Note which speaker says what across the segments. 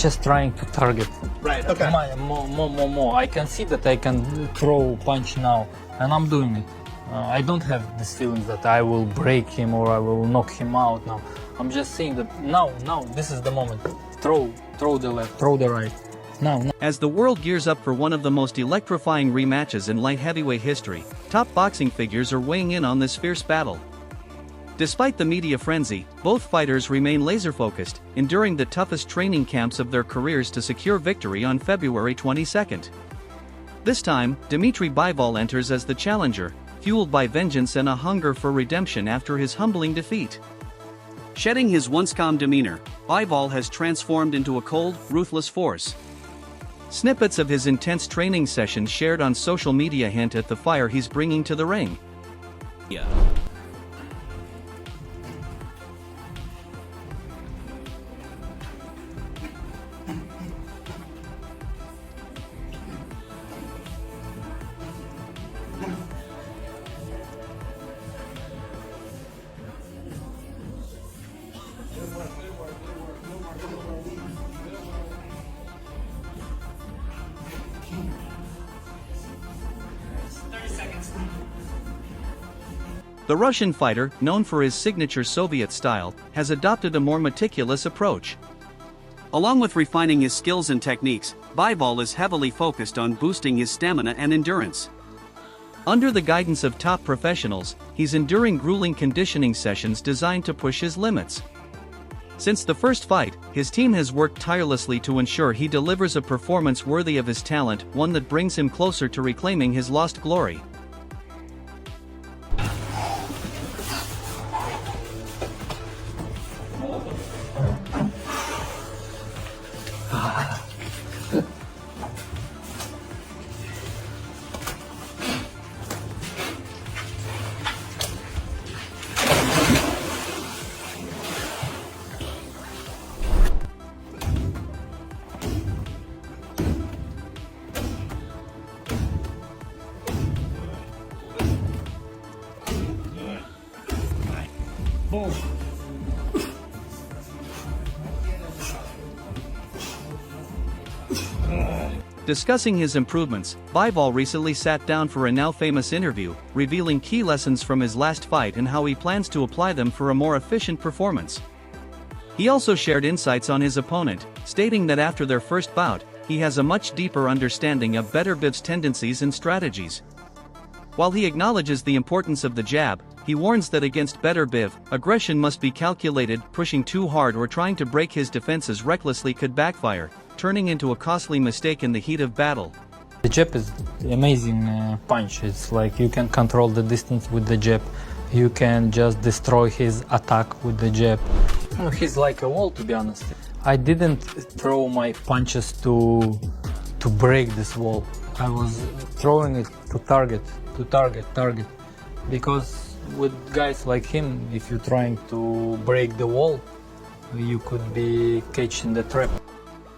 Speaker 1: just trying to target.
Speaker 2: Right, okay.
Speaker 1: More. I can see that I can throw punch now, and I'm doing it. I don't have this feeling that I will break him or I will knock him out now. I'm just saying that now, this is the moment. Throw the left, throw the right. Now.
Speaker 3: As the world gears up for one of the most electrifying rematches in light heavyweight history, top boxing figures are weighing in on this fierce battle. Despite the media frenzy, both fighters remain laser-focused, enduring the toughest training camps of their careers to secure victory on February 22nd. This time, Dmitry Bivol enters as the challenger, fueled by vengeance and a hunger for redemption after his humbling defeat. Shedding his once calm demeanor, Bivol has transformed into a cold, ruthless force. Snippets of his intense training sessions shared on social media hint at the fire he's bringing to the ring. The Russian fighter, known for his signature Soviet style, has adopted a more meticulous approach. Along with refining his skills and techniques, Bivol is heavily focused on boosting his stamina and endurance. Under the guidance of top professionals, he's enduring grueling conditioning sessions designed to push his limits. Since the first fight, his team has worked tirelessly to ensure he delivers a performance worthy of his talent, one that brings him closer to reclaiming his lost glory.
Speaker 1: Boom.
Speaker 3: Discussing his improvements, Bivol recently sat down for a now-famous interview, revealing key lessons from his last fight and how he plans to apply them for a more efficient performance. He also shared insights on his opponent, stating that after their first bout, he has a much deeper understanding of Beterbiev's tendencies and strategies. While he acknowledges the importance of the jab, he warns that against Beterbiev, aggression must be calculated. Pushing too hard or trying to break his defenses recklessly could backfire, turning into a costly mistake in the heat of battle.
Speaker 1: The jab is amazing punch. It's like you can control the distance with the jab. You can just destroy his attack with the jab. He's like a wall, to be honest. I didn't throw my punches to break this wall. I was throwing it to target. Because with guys like him, if you're trying to break the wall, you could be catching the trap.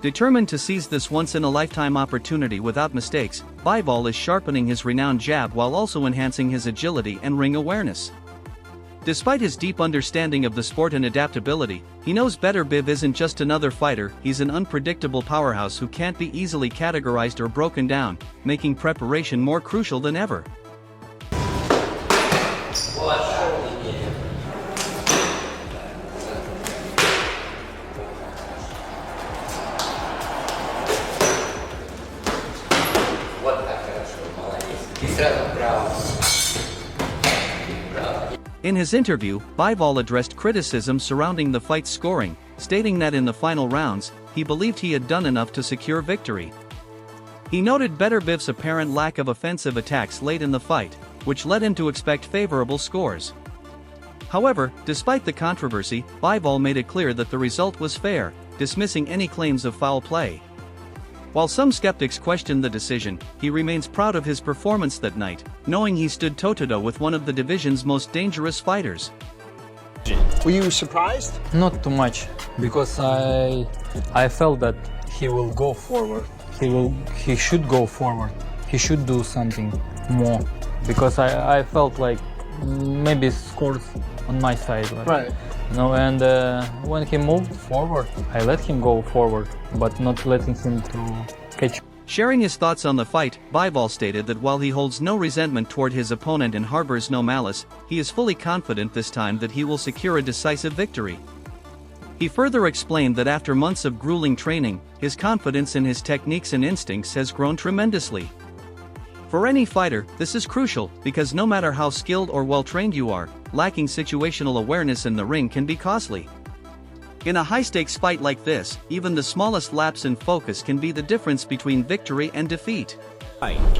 Speaker 3: Determined to seize this once-in-a-lifetime opportunity without mistakes, Bivol is sharpening his renowned jab while also enhancing his agility and ring awareness. Despite his deep understanding of the sport and adaptability, he knows Beterbiev isn't just another fighter, he's an unpredictable powerhouse who can't be easily categorized or broken down, making preparation more crucial than ever. In his interview, Bivol addressed criticism surrounding the fight's scoring, stating that in the final rounds, he believed he had done enough to secure victory. He noted Beterbiev's apparent lack of offensive attacks late in the fight, which led him to expect favorable scores. However, despite the controversy, Bivol made it clear that the result was fair, dismissing any claims of foul play. While some skeptics questioned the decision, he remains proud of his performance that night, knowing he stood toe-to-toe with one of the division's most dangerous fighters.
Speaker 2: Were you surprised?
Speaker 1: Not too much, because I felt that he will go forward. He should go forward. He should do something more, because I felt like maybe scores on my side.
Speaker 2: Right.
Speaker 1: No, and when he moved forward, I let him go forward, but not letting him to catch.
Speaker 3: Sharing his thoughts on the fight, Bivol stated that while he holds no resentment toward his opponent and harbors no malice, he is fully confident this time that he will secure a decisive victory. He further explained that after months of grueling training, his confidence in his techniques and instincts has grown tremendously. For any fighter, this is crucial, because no matter how skilled or well-trained you are, lacking situational awareness in the ring can be costly. In a high-stakes fight like this, even the smallest lapse in focus can be the difference between victory and defeat.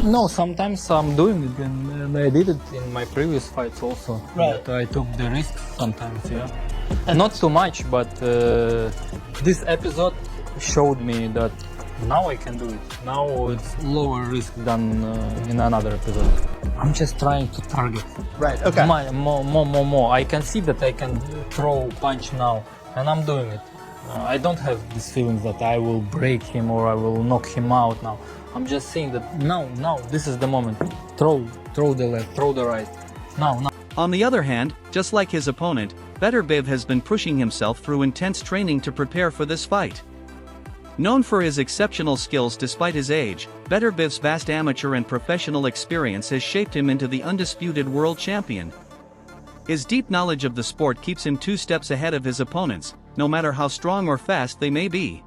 Speaker 1: No, sometimes I'm doing it, and I did it in my previous fights also.
Speaker 2: Right.
Speaker 1: But I took the risk sometimes, yeah. Not too much, but this episode showed me that now I can do it. Now it's lower risk than in another episode. I'm just trying to target.
Speaker 2: Right, okay.
Speaker 1: More. I can see that I can throw punch now, and I'm doing it. I don't have this feeling that I will break him or I will knock him out now. I'm just saying that now, this is the moment. Throw the left, throw the right. Now.
Speaker 3: On the other hand, just like his opponent, Beterbiev has been pushing himself through intense training to prepare for this fight. Known for his exceptional skills despite his age, Beterbiev's vast amateur and professional experience has shaped him into the undisputed world champion. His deep knowledge of the sport keeps him 2 steps ahead of his opponents, no matter how strong or fast they may be.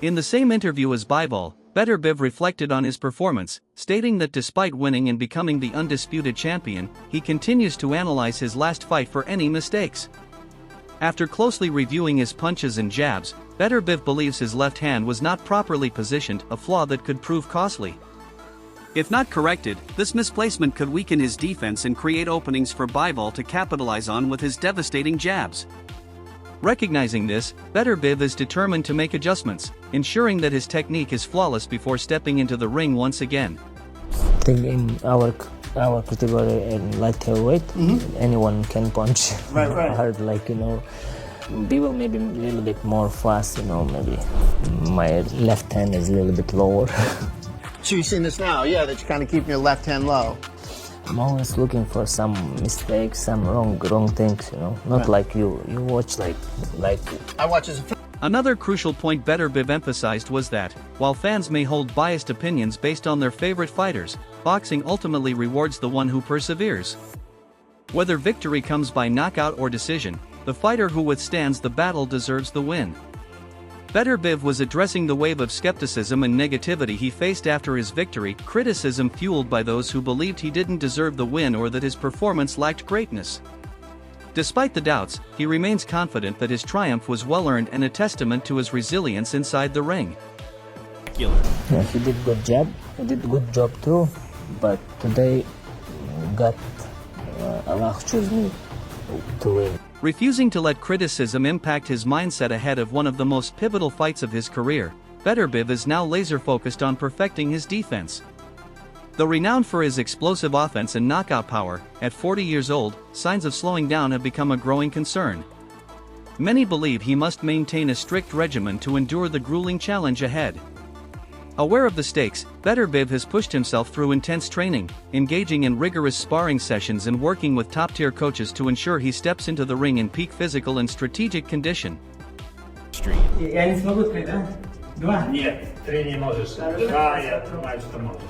Speaker 3: In the same interview as Bivol, Beterbiev reflected on his performance, stating that despite winning and becoming the undisputed champion, he continues to analyze his last fight for any mistakes. After closely reviewing his punches and jabs, Beterbiev believes his left hand was not properly positioned, a flaw that could prove costly. If not corrected, this misplacement could weaken his defense and create openings for Bivol to capitalize on with his devastating jabs. Recognizing this, Beterbiev is determined to make adjustments, ensuring that his technique is flawless before stepping into the ring once again.
Speaker 4: I think in our category in light heavyweight, anyone can punch
Speaker 2: Right.
Speaker 4: hard, people maybe a little bit more fast, maybe my left hand is a little bit lower.
Speaker 2: So you're seeing this now, yeah, that you're kind of keeping your left hand low.
Speaker 4: I'm always looking for some mistakes, some wrong things, not like you watch like
Speaker 2: I watch as a
Speaker 3: Another crucial point Beterbiev emphasized was that, while fans may hold biased opinions based on their favorite fighters, boxing ultimately rewards the one who perseveres. Whether victory comes by knockout or decision, the fighter who withstands the battle deserves the win. Beterbiev was addressing the wave of skepticism and negativity he faced after his victory, criticism fueled by those who believed he didn't deserve the win or that his performance lacked greatness. Despite the doubts, he remains confident that his triumph was well-earned and a testament to his resilience inside the ring.
Speaker 4: Yeah, he did good job. He did good job too, but today Allah chose me to win.
Speaker 3: Refusing to let criticism impact his mindset ahead of one of the most pivotal fights of his career, Beterbiev is now laser-focused on perfecting his defense. Though renowned for his explosive offense and knockout power, at 40 years old, signs of slowing down have become a growing concern. Many believe he must maintain a strict regimen to endure the grueling challenge ahead. Aware of the stakes, Beterbiev has pushed himself through intense training, engaging in rigorous sparring sessions and working with top-tier coaches to ensure he steps into the ring in peak physical and strategic condition.
Speaker 5: Я не смогу открыть, да? 2? Нет, 3 не можешь. Да, я понимаю, что можешь.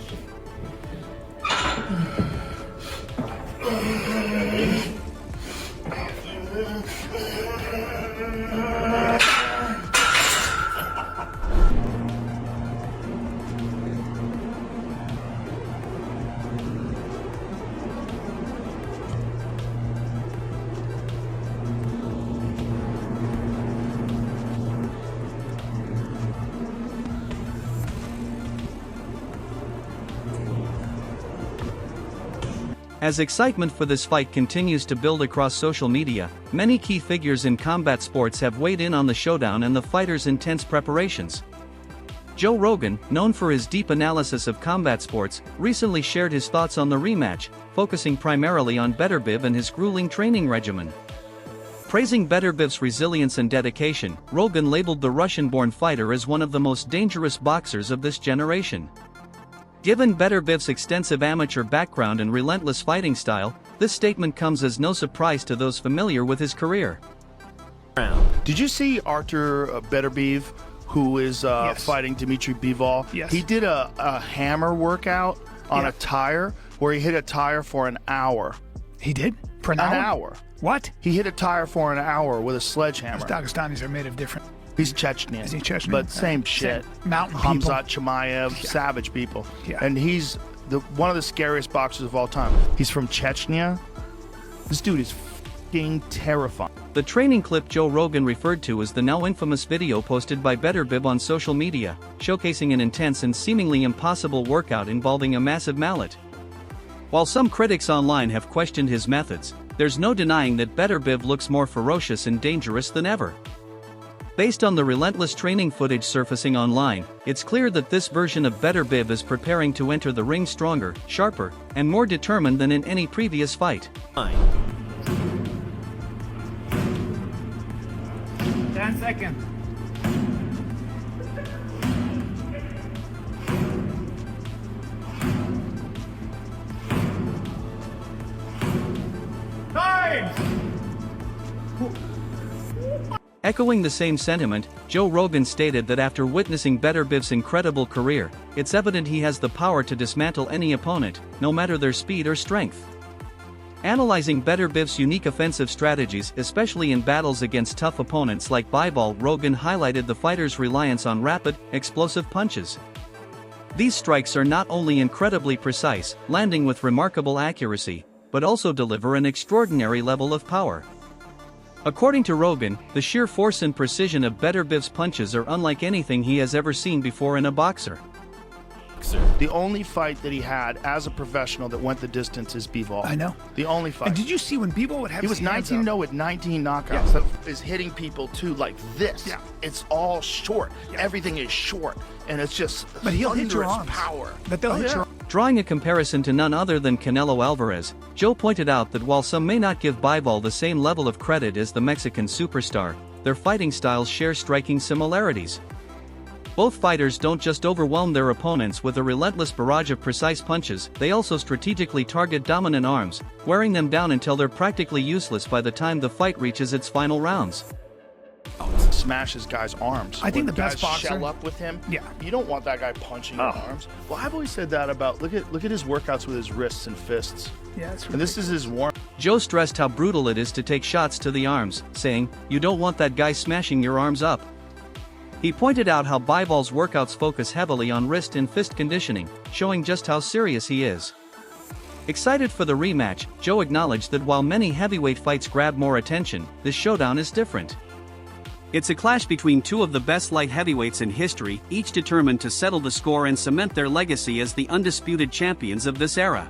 Speaker 3: As excitement for this fight continues to build across social media, many key figures in combat sports have weighed in on the showdown and the fighters' intense preparations. Joe Rogan, known for his deep analysis of combat sports, recently shared his thoughts on the rematch, focusing primarily on Beterbiev and his grueling training regimen. Praising Beterbiev's resilience and dedication, Rogan labeled the Russian-born fighter as one of the most dangerous boxers of this generation. Given Beterbiev's extensive amateur background and relentless fighting style, this statement comes as no surprise to those familiar with his career.
Speaker 6: Did you see Artur Beterbiev, who is fighting Dmitry Bivol?
Speaker 7: Yes.
Speaker 6: He did a hammer workout on a tire where he hit a tire for an hour.
Speaker 7: He did? For an hour?
Speaker 6: An hour.
Speaker 7: What?
Speaker 6: He hit a tire for an hour with a sledgehammer.
Speaker 7: Dagestanis are made of different.
Speaker 6: He's Chechnyan.
Speaker 7: Is he Chechnyan?
Speaker 6: But same shit.
Speaker 7: Mountain people.
Speaker 6: Hamzat Chimaev, savage people.
Speaker 7: Yeah.
Speaker 6: And he's one of the scariest boxers of all time. He's from Chechnya. This dude is f***ing terrifying.
Speaker 3: The training clip Joe Rogan referred to is the now infamous video posted by Beterbiev on social media, showcasing an intense and seemingly impossible workout involving a massive mallet. While some critics online have questioned his methods, there's no denying that Beterbiev looks more ferocious and dangerous than ever. Based on the relentless training footage surfacing online, it's clear that this version of Beterbiev is preparing to enter the ring stronger, sharper, and more determined than in any previous fight.
Speaker 7: 10 seconds.
Speaker 3: Echoing the same sentiment, Joe Rogan stated that after witnessing Beterbiev's incredible career, it's evident he has the power to dismantle any opponent, no matter their speed or strength. Analyzing Beterbiev's unique offensive strategies, especially in battles against tough opponents like Bivol, Rogan highlighted the fighter's reliance on rapid, explosive punches. These strikes are not only incredibly precise, landing with remarkable accuracy, but also deliver an extraordinary level of power. According to Rogan, the sheer force and precision of Beterbiev's punches are unlike anything he has ever seen before in a boxer.
Speaker 6: The only fight that he had as a professional that went the distance is Bivol.
Speaker 7: I know.
Speaker 6: The only fight.
Speaker 7: And did you see when Bivol would have
Speaker 6: He was
Speaker 7: his hands
Speaker 6: 19-0
Speaker 7: up?
Speaker 6: with 19 knockouts.
Speaker 7: Yeah.
Speaker 6: That is hitting people too like this.
Speaker 7: Yeah.
Speaker 6: It's all short.
Speaker 7: Yeah.
Speaker 6: Everything is short. And it's just
Speaker 7: But he'll hit your
Speaker 6: thunderous
Speaker 7: arms.
Speaker 6: power.
Speaker 7: But they'll hit your
Speaker 3: Drawing a comparison to none other than Canelo Alvarez, Joe pointed out that while some may not give Bivol the same level of credit as the Mexican superstar, their fighting styles share striking similarities. Both fighters don't just overwhelm their opponents with a relentless barrage of precise punches, they also strategically target dominant arms, wearing them down until they're practically useless by the time the fight reaches its final rounds.
Speaker 6: Smashes guys' arms.
Speaker 7: I think
Speaker 6: When
Speaker 7: the best
Speaker 6: guys
Speaker 7: boxer-
Speaker 6: shell up with him.
Speaker 7: Yeah.
Speaker 6: You don't want that guy punching your arms. Well, I've always said that about look at his workouts with his wrists and fists.
Speaker 7: Yeah, that's
Speaker 6: And this is his warm.
Speaker 3: Joe stressed how brutal it is to take shots to the arms, saying, "You don't want that guy smashing your arms up." He pointed out how Bivol's workouts focus heavily on wrist and fist conditioning, showing just how serious he is. Excited for the rematch, Joe acknowledged that while many heavyweight fights grab more attention, this showdown is different. It's a clash between two of the best light heavyweights in history, each determined to settle the score and cement their legacy as the undisputed champions of this era.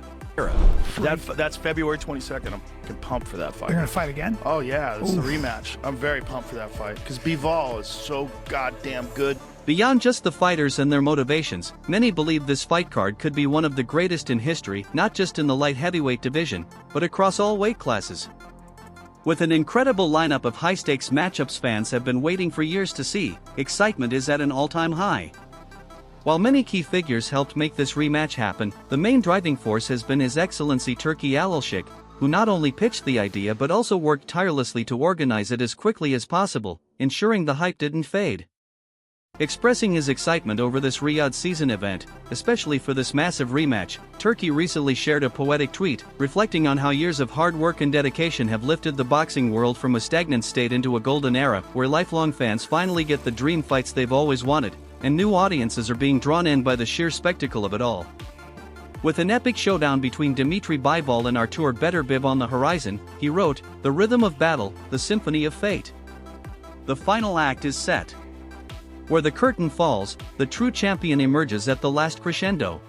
Speaker 6: That's February 22nd. I'm pumped for that fight.
Speaker 7: They're gonna fight again?
Speaker 6: Oh yeah, it's the rematch. I'm very pumped for that fight because Bivol is so goddamn good.
Speaker 3: Beyond just the fighters and their motivations, many believe this fight card could be one of the greatest in history, not just in the light heavyweight division, but across all weight classes. With an incredible lineup of high-stakes matchups fans have been waiting for years to see, excitement is at an all-time high. While many key figures helped make this rematch happen, the main driving force has been His Excellency Turki Alilshik, who not only pitched the idea but also worked tirelessly to organize it as quickly as possible, ensuring the hype didn't fade. Expressing his excitement over this Riyadh season event, especially for this massive rematch, Turki recently shared a poetic tweet, reflecting on how years of hard work and dedication have lifted the boxing world from a stagnant state into a golden era, where lifelong fans finally get the dream fights they've always wanted, and new audiences are being drawn in by the sheer spectacle of it all. With an epic showdown between Dmitry Bivol and Artur Beterbiev on the horizon, he wrote, "The rhythm of battle, the symphony of fate. The final act is set. Where the curtain falls, the true champion emerges at the last crescendo.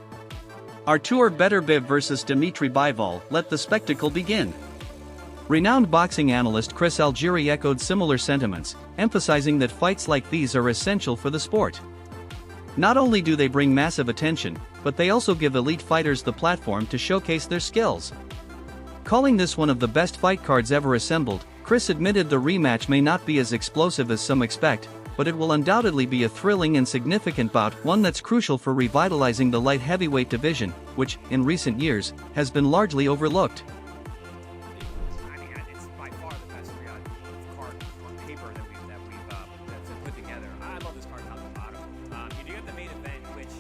Speaker 3: Artur Beterbiev versus Dmitry Bivol, let the spectacle begin." Renowned boxing analyst Chris Algieri echoed similar sentiments, emphasizing that fights like these are essential for the sport. Not only do they bring massive attention, but they also give elite fighters the platform to showcase their skills. Calling this one of the best fight cards ever assembled, Chris admitted the rematch may not be as explosive as some expect, but it will undoubtedly be a thrilling and significant bout, one that's crucial for revitalizing the light heavyweight division, which, in recent years, has been largely overlooked.
Speaker 8: I mean, it's by far the best card on paper that we've put together. I love this card top to bottom. You do have the main event, which,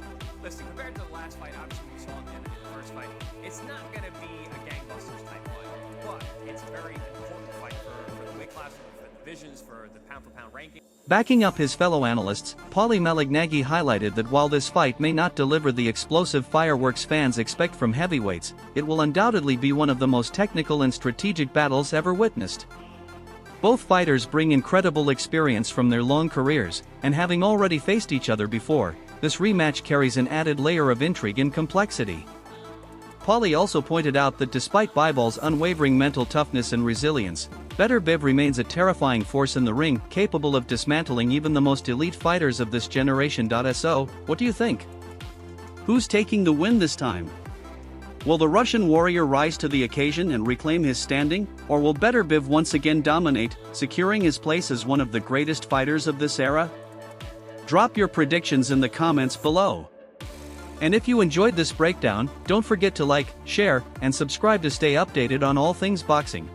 Speaker 8: listen, compared to the last fight, obviously we saw in the first fight, it's not going to be a gangbusters type fight, but it's a very important fight for the weight class, for the divisions, for the pound-for-pound ranking.
Speaker 3: Backing up his fellow analysts, Paulie Malignaggi highlighted that while this fight may not deliver the explosive fireworks fans expect from heavyweights, it will undoubtedly be one of the most technical and strategic battles ever witnessed. Both fighters bring incredible experience from their long careers, and having already faced each other before, this rematch carries an added layer of intrigue and complexity. Paulie also pointed out that despite Bivol's unwavering mental toughness and resilience, Beterbiev remains a terrifying force in the ring, capable of dismantling even the most elite fighters of this generation. So, what do you think? Who's taking the win this time? Will the Russian warrior rise to the occasion and reclaim his standing, or will Beterbiev once again dominate, securing his place as one of the greatest fighters of this era? Drop your predictions in the comments below. And if you enjoyed this breakdown, don't forget to like, share, and subscribe to stay updated on all things boxing.